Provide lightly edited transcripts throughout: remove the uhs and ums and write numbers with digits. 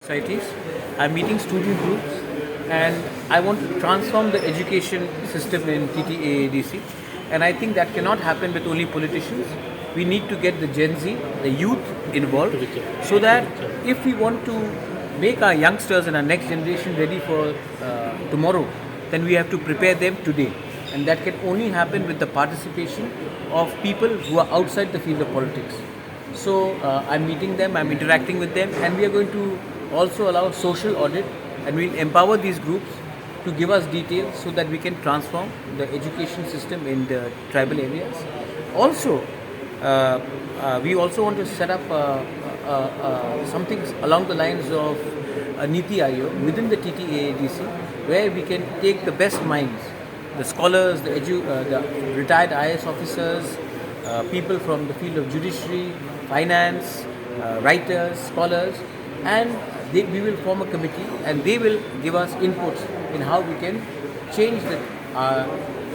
societies. I'm meeting student groups, and I want to transform the education system in TTA-ADC. And I think that cannot happen with only politicians. We need to get the Gen Z, the youth involved, so that if we want to make our youngsters and our next generation ready for tomorrow, then we have to prepare them today. And that can only happen with the participation of people who are outside the field of politics. So I'm meeting them, I'm interacting with them, and we are going to also allow social audit, and we'll empower these groups to give us details so that we can transform the education system in the tribal areas. Also, we also want to set up something along the lines of a Niti Aayog within the TTA-ADC, where we can take the best minds, the scholars, the retired IAS officers, people from the field of judiciary, finance, writers, scholars, and we will form a committee, and they will give us inputs in how we can change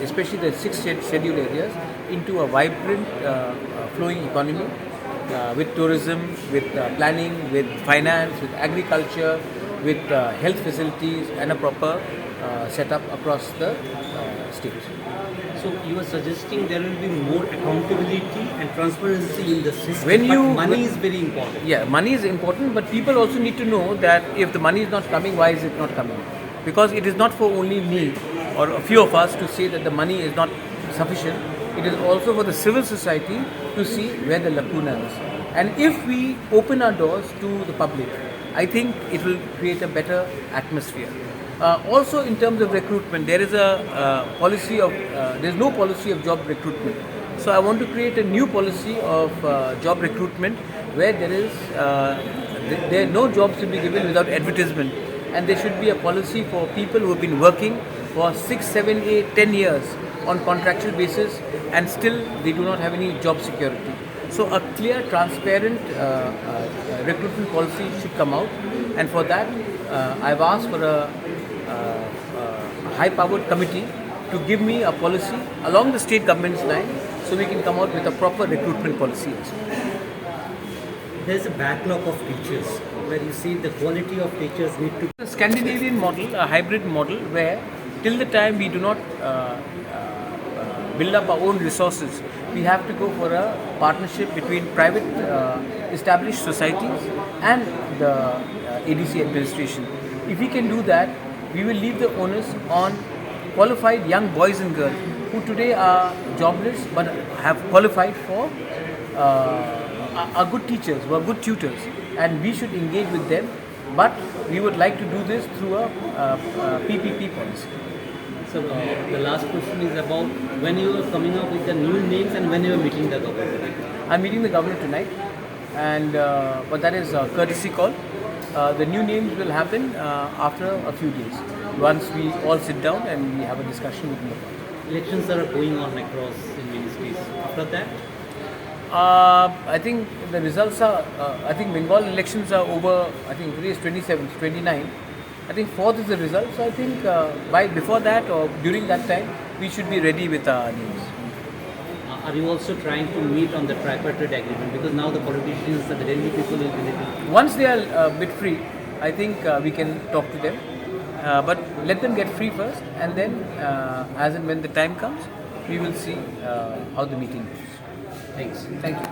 especially the 6 scheduled areas into a vibrant, flowing economy with tourism, with planning, with finance, with agriculture, with health facilities, and a proper setup across the state. So you are suggesting there will be more accountability and transparency in the system. Money is very important. Yeah, money is important, but people also need to know that if the money is not coming, why is it not coming? Because it is not for only me or a few of us to say that the money is not sufficient. It is also for the civil society to see where the lacuna is. And if we open our doors to the public, I think it will create a better atmosphere. Also, in terms of recruitment, there is there's no policy of job recruitment. So I want to create a new policy of job recruitment where there no jobs to be given without advertisement, and there should be a policy for people who have been working for 6, 7, 8, 10 years on contractual basis, and still they do not have any job security. So a clear, transparent recruitment policy should come out, and for that I've asked for a high-powered committee to give me a policy along the state government's line, so we can come out with a proper recruitment policy. There's a backlog of teachers where you see the quality of teachers need to. A Scandinavian model, a hybrid model, where till the time we do not build up our own resources, we have to go for a partnership between private established societies and the ADC administration. If we can do that, we will leave the onus on qualified young boys and girls who today are jobless but have qualified for are good teachers, who are good tutors, and we should engage with them. But we would like to do this through a PPP policy. So the last question is about when you are coming up with the new names and when you are meeting the governor. I'm meeting the governor tonight, and but that is a courtesy call. The new names will happen after a few days, once we all sit down and we have a discussion with them. Elections are going on across in ministries. After that? I think the results are, I think Bengal elections are over. I think today is 27th, 29th. I think 4th is the result. So I think before that or during that time, we should be ready with our names. Are you also trying to meet on the tripartite agreement? Because now the politicians and the Delhi people will be little. Once they are a bit free, I think we can talk to them. But let them get free first, and then as and when the time comes, we will see how the meeting goes. Thanks. Thank you.